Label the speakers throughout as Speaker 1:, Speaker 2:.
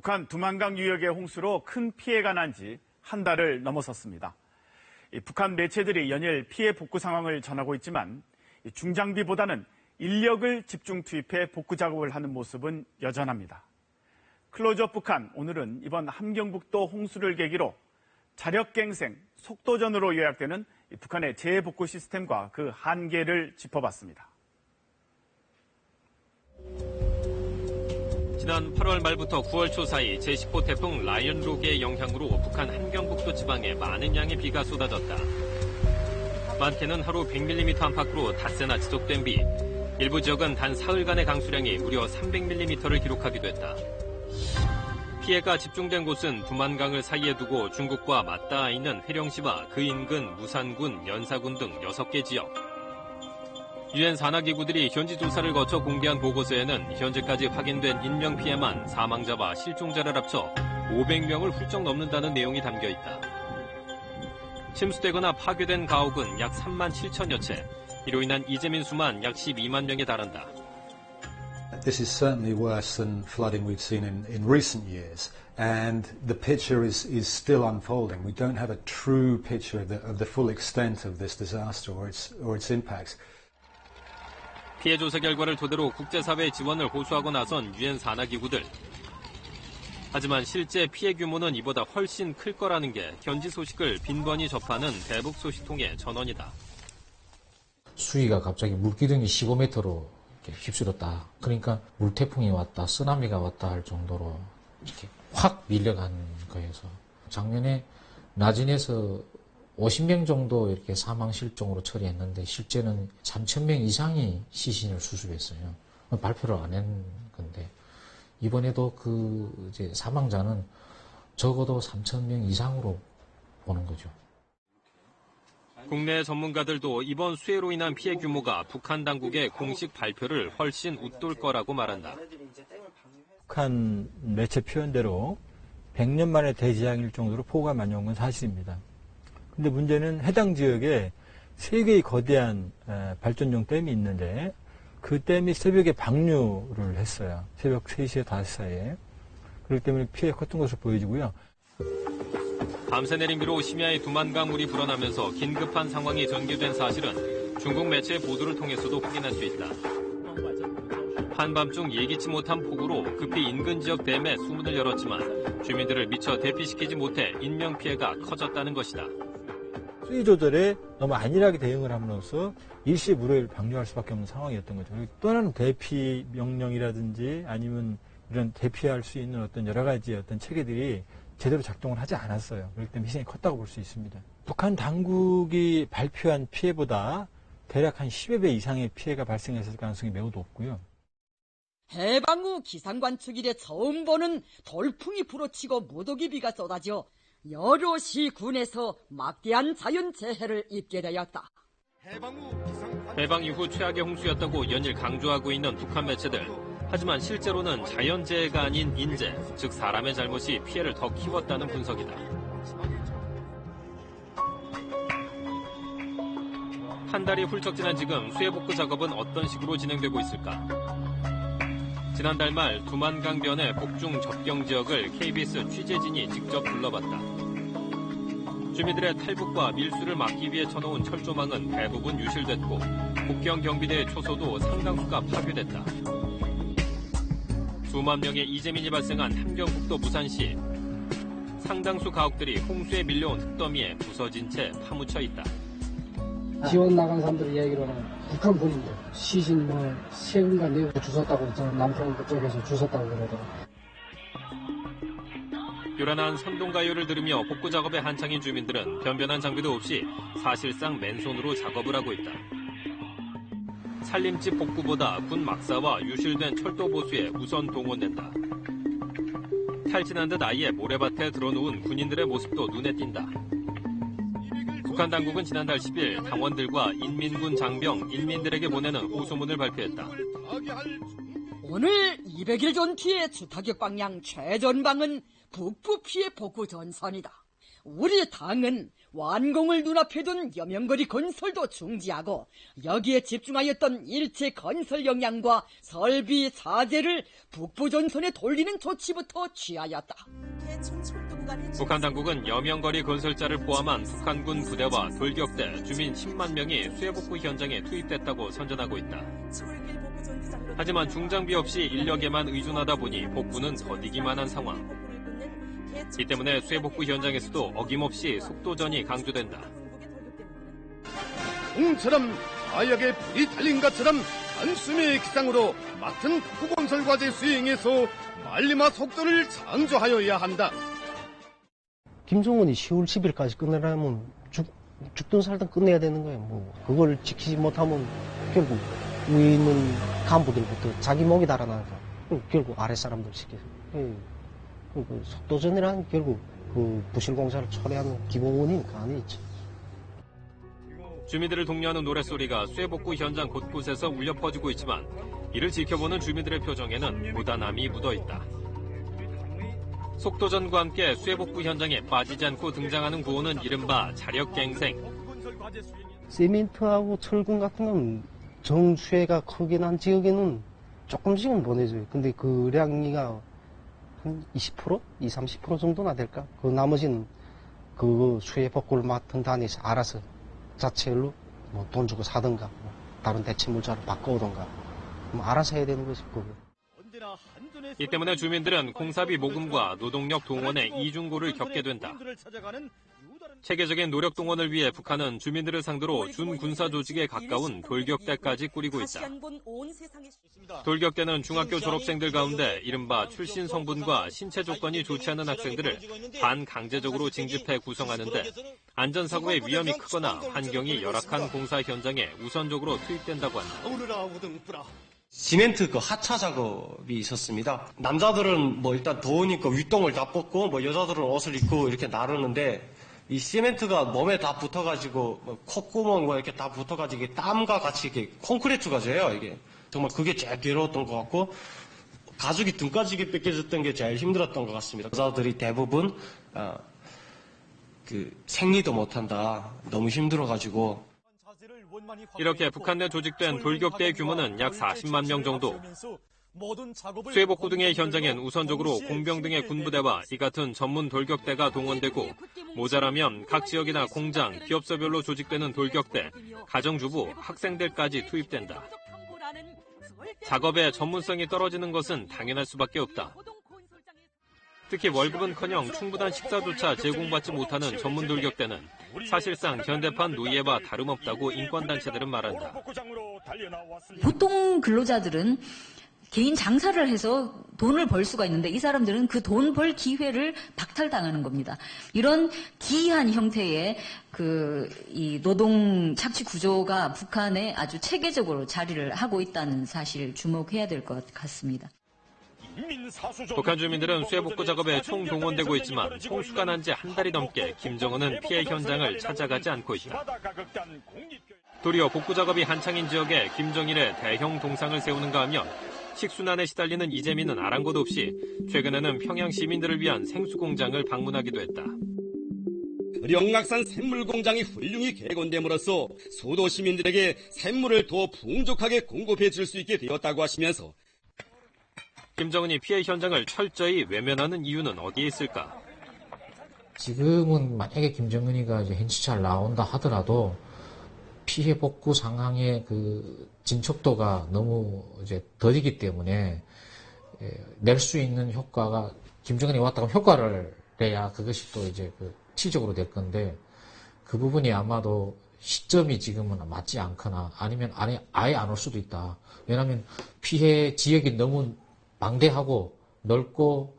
Speaker 1: 북한 두만강 유역의 홍수로 큰 피해가 난 지 한 달을 넘어섰습니다. 북한 매체들이 연일 피해 복구 상황을 전하고 있지만 중장비보다는 인력을 집중 투입해 복구 작업을 하는 모습은 여전합니다. 클로즈업 북한, 오늘은 이번 함경북도 홍수를 계기로 자력갱생, 속도전으로 요약되는 북한의 재복구 시스템과 그 한계를 짚어봤습니다.
Speaker 2: 지난 8월 말부터 9월 초 사이 제10호 태풍 라이언록의 영향으로 북한 함경북도 지방에 많은 양의 비가 쏟아졌다. 많게는 하루 100mm 안팎으로 닷새나 지속된 비, 일부 지역은 단 사흘간의 강수량이 무려 300mm를 기록하기도 했다. 피해가 집중된 곳은 두만강을 사이에 두고 중국과 맞닿아 있는 회령시와 그 인근 무산군, 연사군 등 6개 지역. 유엔 산하기구들이 현지 조사를 거쳐 공개한 보고서에는 현재까지 확인된 인명피해만 사망자와 실종자를 합쳐 500명을 훌쩍 넘는다는 내용이 담겨있다. 침수되거나 파괴된 가옥은 약 3만 7천여 채, 이로 인한 이재민 수만 약 12만 명에 달한다.
Speaker 3: This is certainly worse than flooding we've seen in recent years, and the picture is still unfolding. We don't have a true picture of the full extent of this disaster or its impacts.
Speaker 2: 피해 조사 결과를 토대로 국제사회의 지원을 호소하고 나선 유엔 산하기구들. 하지만 실제 피해 규모는 이보다 훨씬 클 거라는 게 현지 소식을 빈번히 접하는 대북 소식통의 전언이다.
Speaker 4: 수위가 갑자기 물기둥이 15m로 휩쓸었다. 그러니까 물태풍이 왔다, 쓰나미가 왔다 할 정도로 이렇게 확 밀려간 거여서 작년에 나진에서 50명 정도 이렇게 사망 실종으로 처리했는데 실제는 3,000명 이상이 시신을 수습했어요. 발표를 안 한 건데 이번에도 그 이제 사망자는 적어도 3,000명 이상으로 보는 거죠.
Speaker 2: 국내 전문가들도 이번 수해로 인한 피해 규모가 북한 당국의 공식 발표를 훨씬 웃돌 거라고 말한다.
Speaker 5: 북한 매체 표현대로 100년 만에 대지양일 정도로 폭우가 많이 온 건 사실입니다. 근데 문제는 해당 지역에 3개의 거대한 발전용 댐이 있는데 그 댐이 새벽에 방류를 했어요. 새벽 3시에 5시 사이에. 그렇기 때문에 피해가 컸던 것으로 보여지고요.
Speaker 2: 밤새 내린 비로 심야에 두만강 물이 불어나면서 긴급한 상황이 전개된 사실은 중국 매체의 보도를 통해서도 확인할 수 있다. 한밤중 예기치 못한 폭우로 급히 인근 지역 댐에 수문을 열었지만 주민들을 미처 대피시키지 못해 인명피해가 커졌다는 것이다.
Speaker 5: 수위 조절에 너무 안일하게 대응을 함으로써 일시에 물을 방류할 수밖에 없는 상황이었던 거죠. 또 하나는 대피 명령이라든지 아니면 이런 대피할 수 있는 어떤 여러 가지 어떤 체계들이 제대로 작동을 하지 않았어요. 그렇기 때문에 희생이 컸다고 볼 수 있습니다. 북한 당국이 발표한 피해보다 대략 한 10여 배 이상의 피해가 발생했을 가능성이 매우 높고요.
Speaker 6: 해방 후 기상관측 이래 처음 보는 돌풍이 불어치고 무더기 비가 쏟아져 여러 시군에서 막대한 자연재해를 입게 되었다.
Speaker 2: 해방 이후 최악의 홍수였다고 연일 강조하고 있는 북한 매체들. 하지만 실제로는 자연재해가 아닌 인재, 즉 사람의 잘못이 피해를 더 키웠다는 분석이다. 한 달이 훌쩍 지난 지금 수해복구 작업은 어떤 식으로 진행되고 있을까? 지난달 말 두만강변의 복중 접경 지역을 KBS 취재진이 직접 둘러봤다. 주민들의 탈북과 밀수를 막기 위해 쳐놓은 철조망은 대부분 유실됐고 국경 경비대의 초소도 상당수가 파괴됐다. 수만 명의 이재민이 발생한 함경북도 무산시. 상당수 가옥들이 홍수에 밀려온 흙더미에 부서진 채 파묻혀 있다.
Speaker 7: 지원 나간 사람들 이야기로는 북한 군인들 시신 세금과 내고 주웠다고 저 남편 그쪽에서 주웠다고 그러더라고요.
Speaker 2: 요란한 선동가요를 들으며 복구 작업에 한창인 주민들은 변변한 장비도 없이 사실상 맨손으로 작업을 하고 있다. 살림집 복구보다 군 막사와 유실된 철도 보수에 우선 동원된다. 탈진한 듯 아예 모래밭에 들어놓은 군인들의 모습도 눈에 띈다. 북한 당국은 지난달 10일 당원들과 인민군 장병, 인민들에게 보내는 호소문을 발표했다.
Speaker 6: 오늘 200일 전투의 주타격 방향 최전방은 북부 피해 복구 전선이다. 우리 당은 완공을 눈앞에 둔 여명거리 건설도 중지하고 여기에 집중하였던 일체 건설 역량과 설비 자재를 북부전선에 돌리는 조치부터 취하였다.
Speaker 2: 북한 당국은 여명거리 건설자를 포함한 북한군 부대와 돌격대, 주민 10만 명이 수해복구 현장에 투입됐다고 선전하고 있다. 하지만 중장비 없이 인력에만 의존하다 보니 복구는 더디기만 한 상황. 이 때문에 수해복구 현장에서도 어김없이 속도전이 강조된다.
Speaker 8: 공처럼 하약에 불이 달린 것처럼 단숨의 기상으로 맡은 북부건설 과제 수행에서 말리마 속도를 창조하여야 한다.
Speaker 9: 김정은이 10월 10일까지 끝내려면 죽든 살든 끝내야 되는 거예요. 뭐 그걸 지키지 못하면 결국 위에 있는 간부들부터 자기 목이 달아나니까 결국 아래 사람들 시켜서 그 속도전이란 결국 그 부실공사를 초래하는 기본 원인이 아니지.
Speaker 2: 주민들을 독려하는 노랫소리가 수해복구 현장 곳곳에서 울려 퍼지고 있지만 이를 지켜보는 주민들의 표정에는 무단함이 묻어있다. 속도전과 함께 수해복구 현장에 빠지지 않고 등장하는 구호는 이른바 자력갱생.
Speaker 9: 세멘트하고 철근 같은 건 정수해가 크게 난 지역에는 조금씩은 보내줘요. 근데 그 량이가 한 20%? 20, 30% 정도나 될까? 그 나머지는 그 수해복구를 맡은 단위에서 알아서 자체로 뭐 돈 주고 사든가 뭐 다른 대체 물자를 바꿔오든가 뭐 알아서 해야 되는 것이 그거.
Speaker 2: 이 때문에 주민들은 공사비 모금과 노동력 동원의 이중고를 겪게 된다. 체계적인 노력 동원을 위해 북한은 주민들을 상대로 준군사 조직에 가까운 돌격대까지 꾸리고 있다. 돌격대는 중학교 졸업생들 가운데 이른바 출신 성분과 신체 조건이 좋지 않은 학생들을 반강제적으로 징집해 구성하는데 안전사고의 위험이 크거나 환경이 열악한 공사 현장에 우선적으로 투입된다고 한다.
Speaker 10: 시멘트 그 하차 작업이 있었습니다. 남자들은 뭐 일단 더우니까 윗동을 다 벗고 뭐 여자들은 옷을 입고 이렇게 나르는데 이 시멘트가 몸에 다 붙어가지고 뭐 콧구멍과 이렇게 다 붙어가지고 이게 땀과 같이 이렇게 콘크리트가 져요. 이게 정말 그게 제일 괴로웠던 것 같고 가죽이 등까지 뺏겨졌던 게 제일 힘들었던 것 같습니다. 여자들이 대부분 그 생리도 못한다. 너무 힘들어가지고.
Speaker 2: 이렇게 북한 내 조직된 돌격대의 규모는 약 40만 명 정도. 수해복구 등의 현장엔 우선적으로 공병 등의 군부대와 이 같은 전문 돌격대가 동원되고 모자라면 각 지역이나 공장, 기업소별로 조직되는 돌격대, 가정주부, 학생들까지 투입된다. 작업의 전문성이 떨어지는 것은 당연할 수밖에 없다. 특히 월급은커녕 충분한 식사조차 제공받지 못하는 전문 돌격대는 사실상 현대판 노예와 다름없다고 인권단체들은 말한다.
Speaker 11: 보통 근로자들은 개인 장사를 해서 돈을 벌 수가 있는데 이 사람들은 그 돈 벌 기회를 박탈당하는 겁니다. 이런 기이한 형태의 이 노동 착취 구조가 북한에 아주 체계적으로 자리를 하고 있다는 사실을 주목해야 될 것 같습니다.
Speaker 2: 북한 주민들은 수해복구 작업에 총동원되고 있지만 총수가 난 지 한 달이 넘게 김정은은 피해 현장을 찾아가지 않고 있다. 도리어 복구 작업이 한창인 지역에 김정일의 대형 동상을 세우는가 하면 식순환에 시달리는 이재민은 아랑곳 없이 최근에는 평양 시민들을 위한 생수공장을 방문하기도 했다.
Speaker 12: 영락산 샘물공장이 훌륭히 개건됨으로써 소도 시민들에게 샘물을 더 풍족하게 공급해 줄 수 있게 되었다고 하시면서
Speaker 2: 김정은이 피해 현장을 철저히 외면하는 이유는 어디에 있을까?
Speaker 4: 지금은 만약에 김정은이가 이제 현지차를 나온다 하더라도 피해 복구 상황의 그 진척도가 너무 이제 더디기 때문에 낼 수 있는 효과가 김정은이 왔다가 효과를 내야 그것이 또 이제 그 치적으로 될 건데 그 부분이 아마도 시점이 지금은 맞지 않거나 아니면 아예 안 올 수도 있다. 왜냐하면 피해 지역이 너무 방대하고 넓고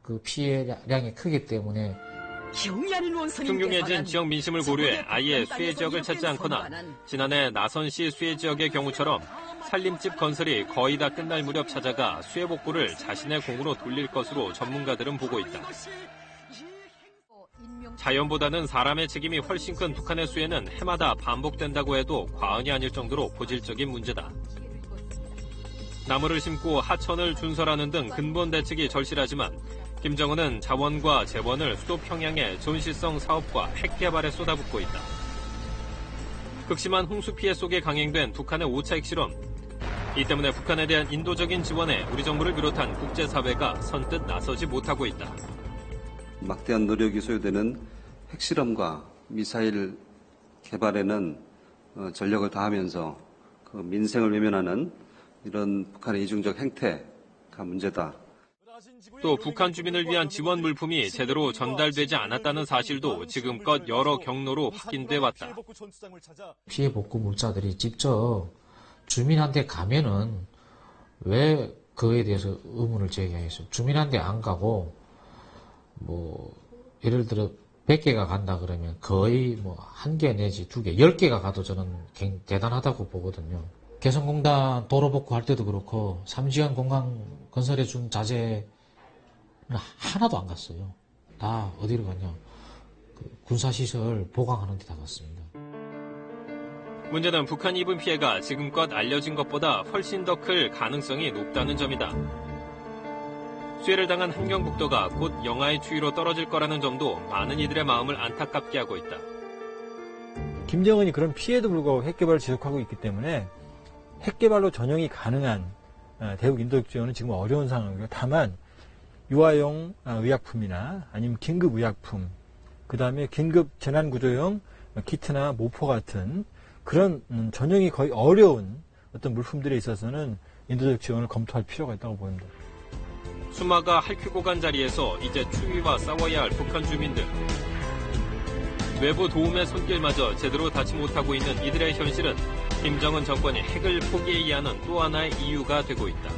Speaker 4: 그 피해량이 크기 때문에
Speaker 2: 흉흉해진 지역 민심을 고려해 아예 수해 지역을 찾지 않거나 지난해 나선시 수해 지역의 경우처럼 살림집 건설이 거의 다 끝날 무렵 찾아가 수해 복구를 자신의 공으로 돌릴 것으로 전문가들은 보고 있다. 자연보다는 사람의 책임이 훨씬 큰 북한의 수해는 해마다 반복된다고 해도 과언이 아닐 정도로 고질적인 문제다. 나무를 심고 하천을 준설하는 등 근본 대책이 절실하지만 김정은은 자원과 재원을 수도 평양의 전시성 사업과 핵 개발에 쏟아붓고 있다. 극심한 홍수 피해 속에 강행된 북한의 5차 핵실험. 이 때문에 북한에 대한 인도적인 지원에 우리 정부를 비롯한 국제사회가 선뜻 나서지 못하고 있다.
Speaker 13: 막대한 노력이 소요되는 핵실험과 미사일 개발에는 전력을 다하면서 그 민생을 외면하는 이런 북한의 이중적 행태가 문제다.
Speaker 2: 또 북한 주민을 위한 지원 물품이 제대로 전달되지 않았다는 사실도 지금껏 여러 경로로 확인돼 왔다.
Speaker 4: 피해 복구 물자들이 직접 주민한테 가면은 왜 그에 대해서 의문을 제기하겠어요. 주민한테 안 가고 뭐 예를 들어 100개가 간다 그러면 거의 뭐 1개 내지 2개, 10개가 가도 저는 대단하다고 보거든요. 개성공단 도로 복구할 때도 그렇고 삼지연 공항 건설해 준 자재는 하나도 안 갔어요. 다 어디로 갔냐? 그 군사시설 보강하는 데 다 갔습니다.
Speaker 2: 문제는 북한이 입은 피해가 지금껏 알려진 것보다 훨씬 더 클 가능성이 높다는 점이다. 수해를 당한 함경북도가 곧 영하의 추위로 떨어질 거라는 점도 많은 이들의 마음을 안타깝게 하고 있다.
Speaker 5: 김정은이 그런 피해도 불구하고 핵개발을 지속하고 있기 때문에 핵개발로 전용이 가능한 대북 인도적 지원은 지금 어려운 상황이고요. 다만 유아용 의약품이나 아니면 긴급 의약품, 그 다음에 긴급 재난구조용 키트나 모포 같은 그런 전용이 거의 어려운 어떤 물품들에 있어서는 인도적 지원을 검토할 필요가 있다고 보입니다.
Speaker 2: 수마가 핥히고 간 자리에서 이제 추위와 싸워야 할 북한 주민들. 외부 도움의 손길마저 제대로 닿지 못하고 있는 이들의 현실은 김정은 정권이 핵을 포기해야 하는 또 하나의 이유가 되고 있다.